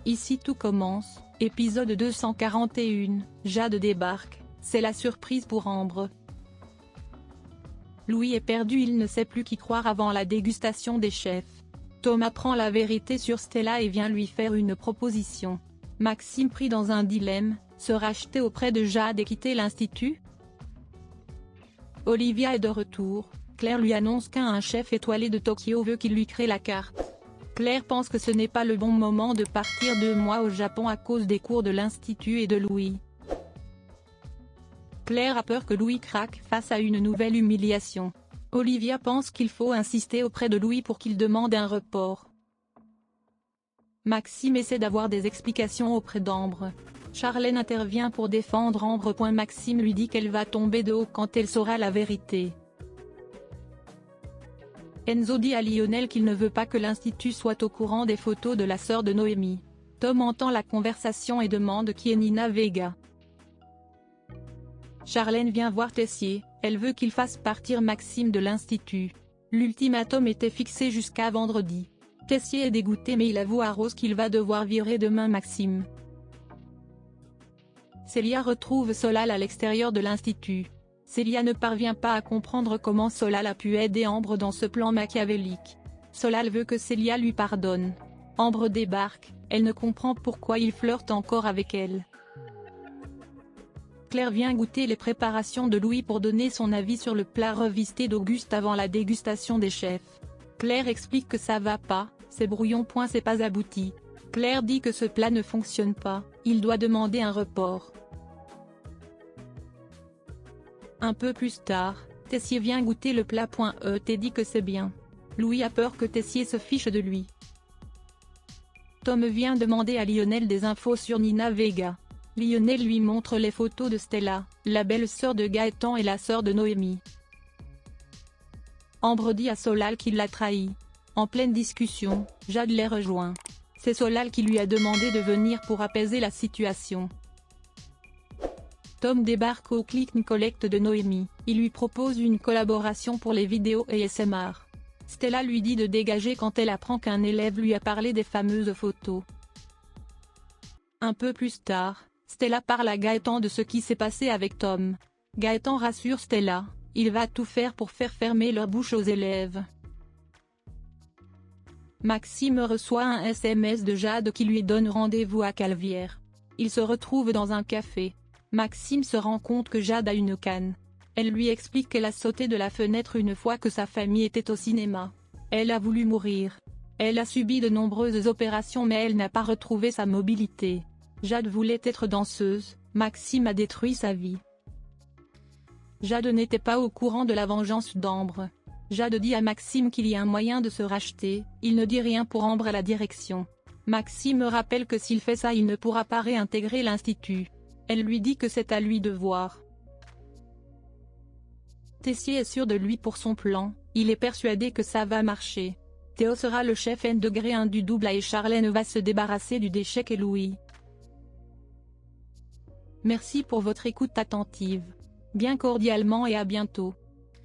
Ici tout commence, épisode 241, Jade débarque, c'est la surprise pour Ambre. Louis est perdu, il ne sait plus qui croire avant la dégustation des chefs. Tom apprend la vérité sur Stella et vient lui faire une proposition. Maxime pris dans un dilemme, se racheter auprès de Jade et quitter l'institut? Olivia est de retour, Claire lui annonce qu'un chef étoilé de Tokyo veut qu'il lui crée la carte. Claire pense que ce n'est pas le bon moment de partir 2 mois au Japon à cause des cours de l'institut et de Louis. Claire a peur que Louis craque face à une nouvelle humiliation. Olivia pense qu'il faut insister auprès de Louis pour qu'il demande un report. Maxime essaie d'avoir des explications auprès d'Ambre. Charlène intervient pour défendre Ambre. Maxime lui dit qu'elle va tomber de haut quand elle saura la vérité. Enzo dit à Lionel qu'il ne veut pas que l'institut soit au courant des photos de la sœur de Noémie. Tom entend la conversation et demande qui est Nina Vega. Charlène vient voir Tessier, elle veut qu'il fasse partir Maxime de l'institut. L'ultimatum était fixé jusqu'à vendredi. Tessier est dégoûté mais il avoue à Rose qu'il va devoir virer demain Maxime. Célia retrouve Solal à l'extérieur de l'institut. Célia ne parvient pas à comprendre comment Solal a pu aider Ambre dans ce plan machiavélique. Solal veut que Célia lui pardonne. Ambre débarque, elle ne comprend pourquoi il flirte encore avec elle. Claire vient goûter les préparations de Louis pour donner son avis sur le plat revisté d'Auguste avant la dégustation des chefs. Claire explique que ça va pas, c'est brouillon. C'est pas abouti. Claire dit que ce plat ne fonctionne pas, il doit demander un report. Un peu plus tard, Tessier vient goûter le plat. Dit que c'est bien. Louis a peur que Tessier se fiche de lui. Tom vient demander à Lionel des infos sur Nina Vega. Lionel lui montre les photos de Stella, la belle-sœur de Gaëtan et la sœur de Noémie. Ambre dit à Solal qu'il l'a trahi. En pleine discussion, Jade les rejoint. C'est Solal qui lui a demandé de venir pour apaiser la situation. Tom débarque au click and collect de Noémie, il lui propose une collaboration pour les vidéos ASMR. Stella lui dit de dégager quand elle apprend qu'un élève lui a parlé des fameuses photos. Un peu plus tard, Stella parle à Gaëtan de ce qui s'est passé avec Tom. Gaëtan rassure Stella, il va tout faire pour faire fermer leur bouche aux élèves. Maxime reçoit un SMS de Jade qui lui donne rendez-vous à Calvière. Ils se retrouvent dans un café. Maxime se rend compte que Jade a une canne. Elle lui explique qu'elle a sauté de la fenêtre une fois que sa famille était au cinéma. Elle a voulu mourir. Elle a subi de nombreuses opérations mais elle n'a pas retrouvé sa mobilité. Jade voulait être danseuse, Maxime a détruit sa vie. Jade n'était pas au courant de la vengeance d'Ambre. Jade dit à Maxime qu'il y a un moyen de se racheter, il ne dit rien pour Ambre à la direction. Maxime rappelle que s'il fait ça il ne pourra pas réintégrer l'institut. Elle lui dit que c'est à lui de voir. Tessier est sûr de lui pour son plan, il est persuadé que ça va marcher. Théo sera le chef N-1 du double A et Charlène va se débarrasser du déchet qu'est Louis. Merci pour votre écoute attentive. Bien cordialement et à bientôt.